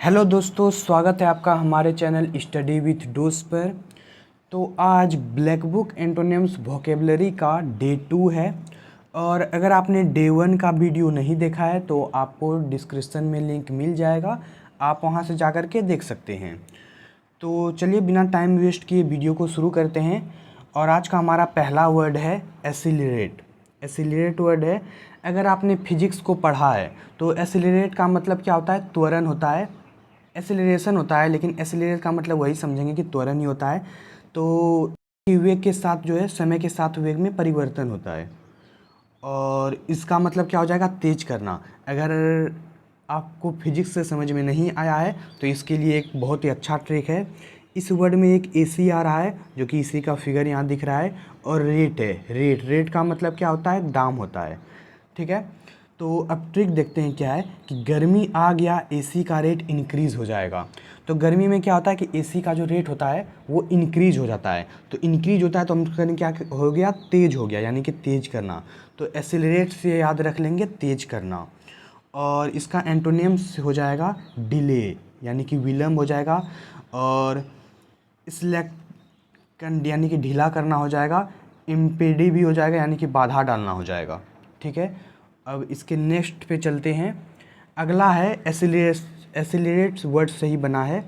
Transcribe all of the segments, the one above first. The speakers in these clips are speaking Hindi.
हेलो दोस्तों, स्वागत है आपका हमारे चैनल स्टडी विथ डोस पर। तो आज ब्लैक बुक एंटोनिम्स वोकेबलरी का डे 2 है। और अगर आपने डे 1 का वीडियो नहीं देखा है तो आपको डिस्क्रिप्शन में लिंक मिल जाएगा, आप वहां से जाकर के देख सकते हैं। तो चलिए बिना टाइम वेस्ट किए वीडियो को शुरू करते हैं। और आज का हमारा पहला वर्ड है एसिलरेट। एसिलरेट वर्ड है। अगर आपने फिजिक्स को पढ़ा है तो एसिलरेट का मतलब क्या होता है? त्वरण होता है, एसिलरेशन होता है, लेकिन एसिलरेट का मतलब वही समझेंगे कि त्वरण ही होता है। तो वेग के साथ जो है, समय के साथ वेग में परिवर्तन होता है। और इसका मतलब क्या हो जाएगा? तेज करना। अगर आपको फिजिक्स से समझ में नहीं आया है तो इसके लिए एक बहुत ही अच्छा ट्रिक है। इस वर्ड में एक एसी आ रहा है जो कि इसी का फिगर यहाँ दिख रहा है, और रेट है। रेट का मतलब क्या होता है? दाम होता है। ठीक है। तो अब ट्रिक देखते हैं क्या है कि गर्मी आ गया, एसी का रेट इंक्रीज़ हो जाएगा। तो गर्मी में क्या होता है कि एसी का जो रेट होता है वो इंक्रीज़ हो जाता है। तो इंक्रीज़ होता है तो हम करें क्या हो गया? तेज़ हो गया, यानी कि तेज़ करना। तो एसिलरेट से याद रख लेंगे तेज़ करना। और इसका एंटोनिम्स हो जाएगा डिले, यानी कि विलम्ब हो जाएगा। और स्लेक्ट यानी कि ढीला करना हो जाएगा। इम्पेडी भी हो जाएगा, यानी कि बाधा डालना हो जाएगा। ठीक है। अब इसके नेक्स्ट पे चलते हैं। अगला है एसिलेरेट्स वर्ड से ही बना है,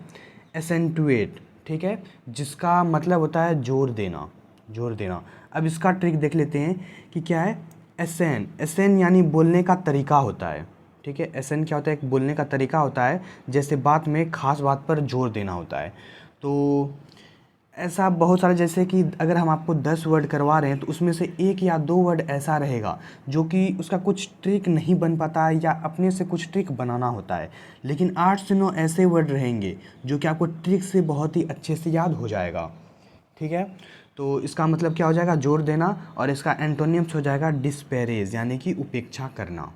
एसेंटुएट। ठीक है, जिसका मतलब होता है जोर देना, जोर देना। अब इसका ट्रिक देख लेते हैं कि क्या है। एसेन यानी बोलने का तरीका होता है। ठीक है, एसेन क्या होता है? एक बोलने का तरीका होता है, जैसे बात में खास बात पर जोर देना होता है। तो ऐसा बहुत सारे, जैसे कि अगर हम आपको 10 वर्ड करवा रहे हैं तो उसमें से 1 या 2 वर्ड ऐसा रहेगा जो कि उसका कुछ ट्रिक नहीं बन पाता है या अपने से कुछ ट्रिक बनाना होता है। लेकिन 8 से 9 ऐसे वर्ड रहेंगे जो कि आपको ट्रिक से बहुत ही अच्छे से याद हो जाएगा। ठीक है। तो इसका मतलब क्या हो जाएगा? जोर देना। और इसका एंटोनिम्स हो जाएगा डिस्पैरेज, यानी कि उपेक्षा करना।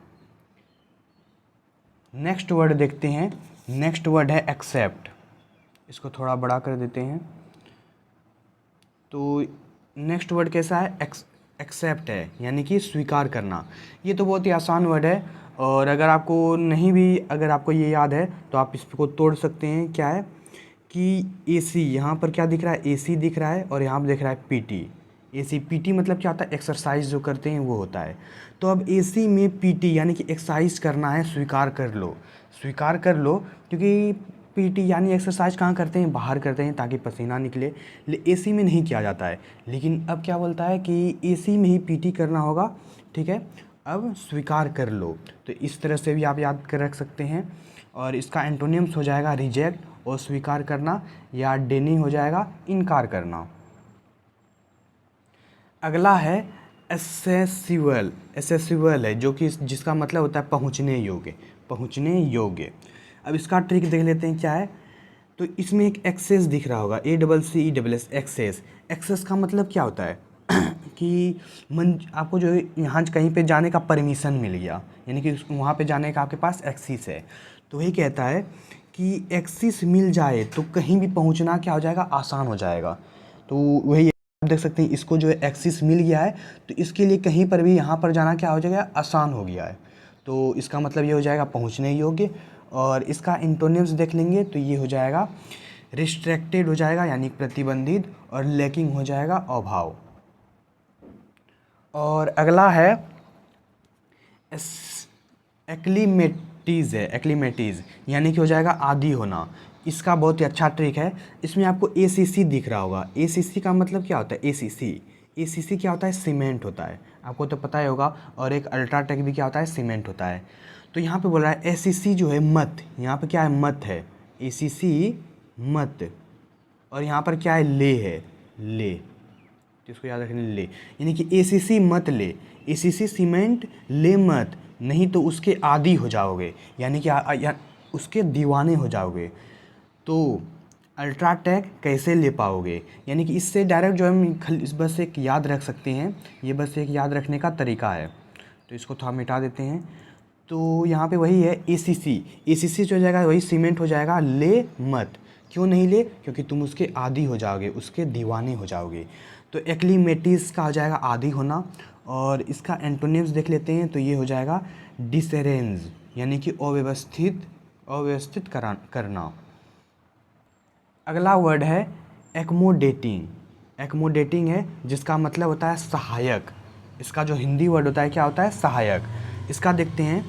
नेक्स्ट वर्ड देखते हैं। नेक्स्ट वर्ड है एक्सेप्ट। इसको थोड़ा बड़ा कर देते हैं। तो नेक्स्ट वर्ड कैसा है? एक्सेप्ट है, यानी कि स्वीकार करना। ये तो बहुत ही आसान वर्ड है। और अगर आपको नहीं भी, अगर आपको ये याद है तो आप इसको तोड़ सकते हैं। क्या है कि एसी, यहाँ पर क्या दिख रहा है? एसी दिख रहा है, और यहाँ पर दिख रहा है पीटी। एसी पीटी मतलब क्या होता है? एक्सरसाइज जो करते हैं वो होता है। तो अब एसी में पीटी यानी कि एक्सरसाइज करना है, स्वीकार कर लो। स्वीकार कर लो, क्योंकि पीटी यानी एक्सरसाइज कहाँ करते हैं? बाहर करते हैं ताकि पसीना निकले। एसी में नहीं किया जाता है। लेकिन अब क्या बोलता है कि एसी में ही पीटी करना होगा। ठीक है। अब स्वीकार कर लो। तो इस तरह से भी आप याद कर रख सकते हैं। और इसका एंटोनिम्स हो जाएगा रिजेक्ट, और स्वीकार करना, या डेनी हो जाएगा इनकार करना। अगला है एसेसिबल। एसेसिबल है जो कि जिसका मतलब होता है पहुंचने योग्य, पहुंचने योग्य। अब इसका ट्रिक देख लेते हैं क्या है। तो इसमें एक एक्सेस दिख रहा होगा, ACCESS, एक्सेस। एक्सेस का मतलब क्या होता है? कि आपको जो है यहाँ कहीं पे जाने का परमिशन मिल गया, यानी कि वहाँ पे जाने का आपके पास एक्सेस है। तो वही कहता है कि एक्सेस मिल जाए तो कहीं भी पहुँचना क्या हो जाएगा? आसान हो जाएगा। तो वही आप देख सकते हैं, इसको जो है एक्सेस मिल गया है तो इसके लिए कहीं पर भी यहाँ पर जाना क्या हो जाएगा? आसान हो गया है। तो इसका मतलब ये हो जाएगा पहुँचने योग्य। और इसका एंटोनिम्स देख लेंगे तो ये हो जाएगा रिस्ट्रिक्टेड हो जाएगा, यानी प्रतिबंधित। और लैकिंग हो जाएगा अभाव। और अगला है एक्लीमेटीज़ है। एक्लीमेटीज़ यानी कि हो जाएगा आदी होना। इसका बहुत ही अच्छा ट्रिक है। इसमें आपको ACC दिख रहा होगा। ACC का मतलब क्या होता है? ACC क्या होता है? सीमेंट होता है, आपको तो पता ही होगा। और एक अल्ट्राटेक भी क्या होता है? सीमेंट होता है। तो यहाँ पे बोल रहा है ACC जो है मत, यहाँ पे क्या है? मत है। ACC मत। और यहाँ पर क्या है? ले है, ले। तो इसको याद रखने, ले, यानी कि ACC मत ले। ACC सीमेंट ले मत, नहीं तो उसके आदी हो जाओगे, यानी कि उसके दीवाने हो जाओगे। तो अल्ट्राटेक कैसे ले पाओगे? यानी कि इससे डायरेक्ट जो हम इस बस एक याद रख सकते हैं। ये बस एक याद रखने का तरीका है। तो इसको थोड़ा मिटा देते हैं। तो यहाँ पे वही है ACC जो हो जाएगा वही सीमेंट हो जाएगा, ले मत। क्यों नहीं ले? क्योंकि तुम उसके आदी हो जाओगे, उसके दीवाने हो जाओगे। तो एक्लीमेटिस का हो जाएगा आदी होना। और इसका एंटोनिम्स देख लेते हैं तो ये हो जाएगा डिसरेंज, यानी कि अव्यवस्थित अव्यवस्थित करना। अगला वर्ड है एक्मोडेटिंग। एक्मोडेटिंग है जिसका मतलब होता है सहायक। इसका जो हिंदी वर्ड होता है क्या होता है, सहायक। इसका देखते हैं,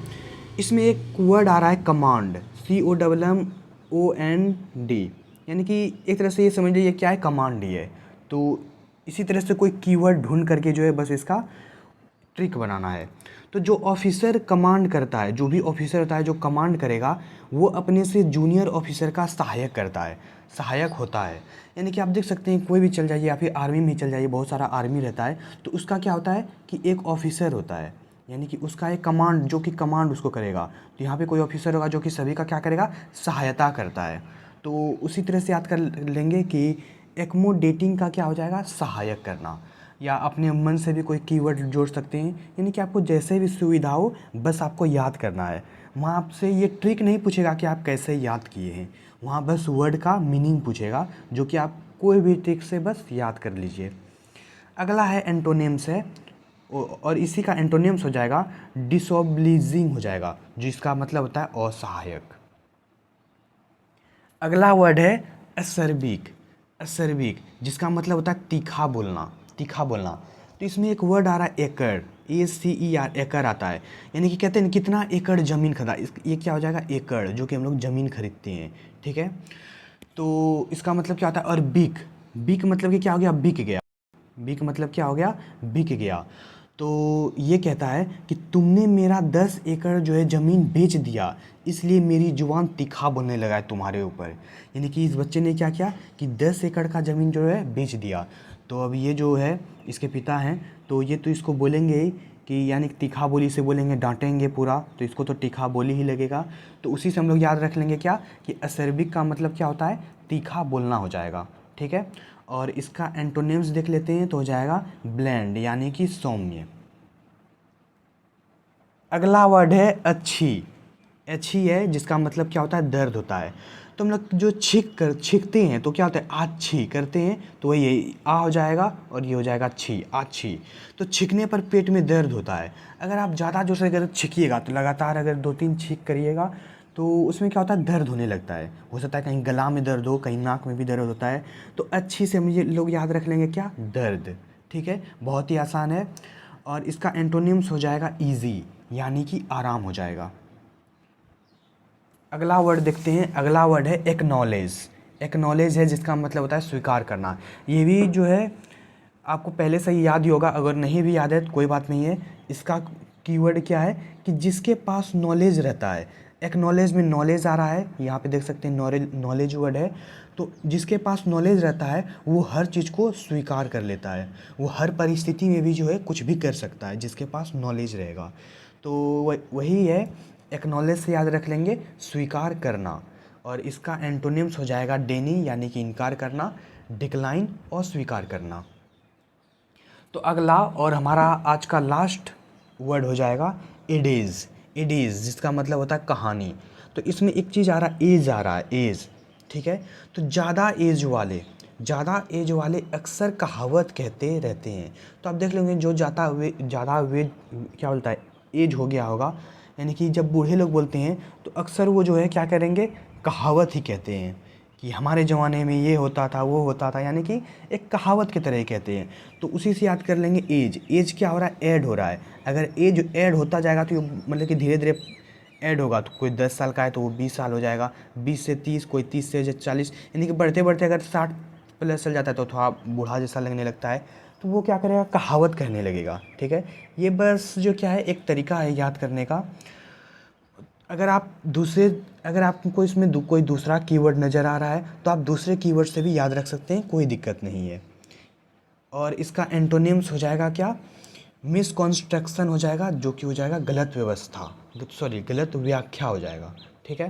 इसमें एक वर्ड आ रहा है कमांड, COMMOND, यानी कि एक तरह से ये समझ लीजिए क्या है, कमांड ही है। तो इसी तरह से कोई कीवर्ड ढूंढ करके जो है बस इसका ट्रिक बनाना है। तो जो ऑफिसर कमांड करता है, जो भी ऑफिसर होता है जो कमांड करेगा, वो अपने से जूनियर ऑफिसर का सहायक करता है, सहायक होता है। यानी कि आप देख सकते हैं कोई भी चल जाइए या फिर आर्मी में चल जाइए, बहुत सारा आर्मी रहता है, तो उसका क्या होता है कि एक ऑफिसर होता है, यानी कि उसका एक कमांड जो कि कमांड उसको करेगा। तो यहाँ पे कोई ऑफिसर होगा जो कि सभी का क्या करेगा, सहायता करता है। तो उसी तरह से याद कर लेंगे कि एक्मोडेटिंग का क्या हो जाएगा, सहायक करना। या अपने मन से भी कोई कीवर्ड जोड़ सकते हैं, यानी कि आपको जैसे भी सुविधा हो बस आपको याद करना है। वहाँ आपसे ये ट्रिक नहीं पूछेगा कि आप कैसे याद किए हैं, वहाँ बस वर्ड का मीनिंग पूछेगा, जो कि आप कोई भी ट्रिक से बस याद कर लीजिए। अगला है एंटोनिम्स है, और इसी का एंटोनिम्स हो जाएगा डिसोब्लिजिंग हो जाएगा, जिसका मतलब होता है असहायक। अगला वर्ड है असर्बिक। असर्बिक जिसका मतलब होता है तीखा बोलना, तीखा बोलना। तो इसमें एक वर्ड आ रहा है एकड़, ACER, एकड़ आता है। यानी कि कहते हैं कितना एकड़ ज़मीन खरीदा, ये क्या हो जाएगा, एकड़, जो कि हम लोग ज़मीन खरीदते हैं, ठीक है। तो इसका मतलब क्या होता है, और बिक, बिक मतलब कि क्या हो गया, बिक गया। बिक मतलब क्या हो गया, बिक गया। तो ये कहता है कि तुमने मेरा 10 एकड़ जो है ज़मीन बेच दिया, इसलिए मेरी जुबान तीखा बोलने लगा है तुम्हारे ऊपर। यानी कि इस बच्चे ने क्या किया कि 10 एकड़ का ज़मीन जो है बेच दिया। तो अब ये जो है इसके पिता हैं, तो ये तो इसको बोलेंगे ही कि, यानी तीखा बोली से बोलेंगे, डांटेंगे पूरा, तो इसको तो तीखा बोली ही लगेगा। तो उसी से हम लोग याद रख लेंगे क्या कि असर्बिक का मतलब क्या होता है, तीखा बोलना हो जाएगा, ठीक है। और इसका एंटोनिम्स देख लेते हैं, तो हो जाएगा ब्लेंड, यानी कि सौम्य। अगला वर्ड है अच्छी। अच्छी है जिसका मतलब क्या होता है, दर्द होता है। तो हम लोग जो छींकते हैं तो क्या होता है, आछी करते हैं, तो वही ये आ हो जाएगा और ये हो जाएगा छी, आछी। तो छींकने पर पेट में दर्द होता है। अगर आप ज़्यादा जोर से अगर छींकिएगा, तो लगातार अगर 2-3 छींक करिएगा, तो उसमें क्या होता है, दर्द होने लगता है। हो सकता है कहीं गला में दर्द हो, कहीं नाक में भी दर्द होता है। तो अच्छी से मुझे लोग याद रख लेंगे क्या, दर्द, ठीक है, बहुत ही आसान है। और इसका एंटोनिम्स हो जाएगा ईजी, यानी कि आराम हो जाएगा। अगला वर्ड देखते हैं, अगला वर्ड है एक्नॉलेज। एक्नॉलेज है जिसका मतलब होता है स्वीकार करना। ये भी जो है आपको पहले से ही याद ही होगा, अगर नहीं भी याद है तो कोई बात नहीं है। इसका कीवर्ड क्या है कि जिसके पास नॉलेज रहता है। एक्नॉलेज में नॉलेज आ रहा है, यहाँ पे देख सकते हैं नॉलेज वर्ड है। तो जिसके पास नॉलेज रहता है वो हर चीज़ को स्वीकार कर लेता है, वो हर परिस्थिति में भी जो है कुछ भी कर सकता है, जिसके पास नॉलेज रहेगा। तो वही है, एक्नॉलेज से याद रख लेंगे स्वीकार करना। और इसका एंटोनिम्स हो जाएगा डेनी, यानी कि इनकार करना, डिक्लाइन और स्वीकार करना। तो अगला और हमारा आज का लास्ट वर्ड हो जाएगा एडेज। एडेज जिसका मतलब होता है कहानी। तो इसमें एक चीज़ आ रहा है, एज आ रहा है, एज, ठीक है। तो ज़्यादा एज वाले अक्सर कहावत कहते रहते हैं। तो आप देख लेंगे जो ज़्यादा वे क्या बोलता है, एज हो गया होगा, यानी कि जब बूढ़े लोग बोलते हैं तो अक्सर वो जो है क्या करेंगे, कहावत ही कहते हैं कि हमारे ज़माने में ये होता था, वो होता था, यानी कि एक कहावत की तरह ही कहते हैं। तो उसी से याद कर लेंगे एज। एज क्या हो रहा है, ऐड हो रहा है। अगर एज ऐड होता जाएगा तो मतलब कि धीरे धीरे ऐड होगा। तो कोई 10 साल का है तो वो 20 साल हो जाएगा, 20 से 30, कोई 30 से 40, यानी कि बढ़ते बढ़ते अगर 60 प्लस चल जाता है तो थोड़ा बूढ़ा जैसा लगने लगता है, तो वो क्या करेगा, कहावत कहने लगेगा, ठीक है। ये बस जो क्या है एक तरीका है याद करने का। अगर आपको इसमें कोई दूसरा कीवर्ड नज़र आ रहा है तो आप दूसरे कीवर्ड से भी याद रख सकते हैं, कोई दिक्कत नहीं है। और इसका एंटोनिम्स हो जाएगा क्या, मिसकॉन्स्ट्रक्शन हो जाएगा, जो कि हो जाएगा गलत व्यवस्था, सॉरी गलत व्याख्या हो जाएगा, ठीक है।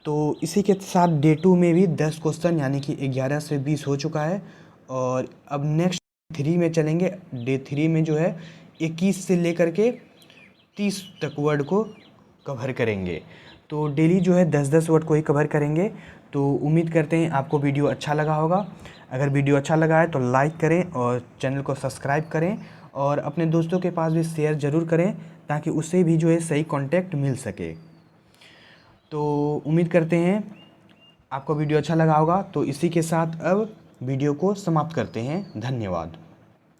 तो इसी के साथ डे 2 में भी 10 क्वेश्चन यानी कि 11 से 20 हो चुका है। और अब नेक्स्ट 3 में चलेंगे। डे 3 में जो है 21 से लेकर के 30 तक वर्ड को कवर करेंगे। तो डेली जो है 10-10 वर्ड को ही कवर करेंगे। तो उम्मीद करते हैं आपको वीडियो अच्छा लगा होगा। अगर वीडियो अच्छा लगा है तो लाइक करें और चैनल को सब्सक्राइब करें, और अपने दोस्तों के पास भी शेयर ज़रूर करें, ताकि उससे भी जो है सही कॉन्टेक्ट मिल सके। तो उम्मीद करते हैं आपको वीडियो अच्छा लगा होगा। तो इसी के साथ अब वीडियो को समाप्त करते हैं। धन्यवाद।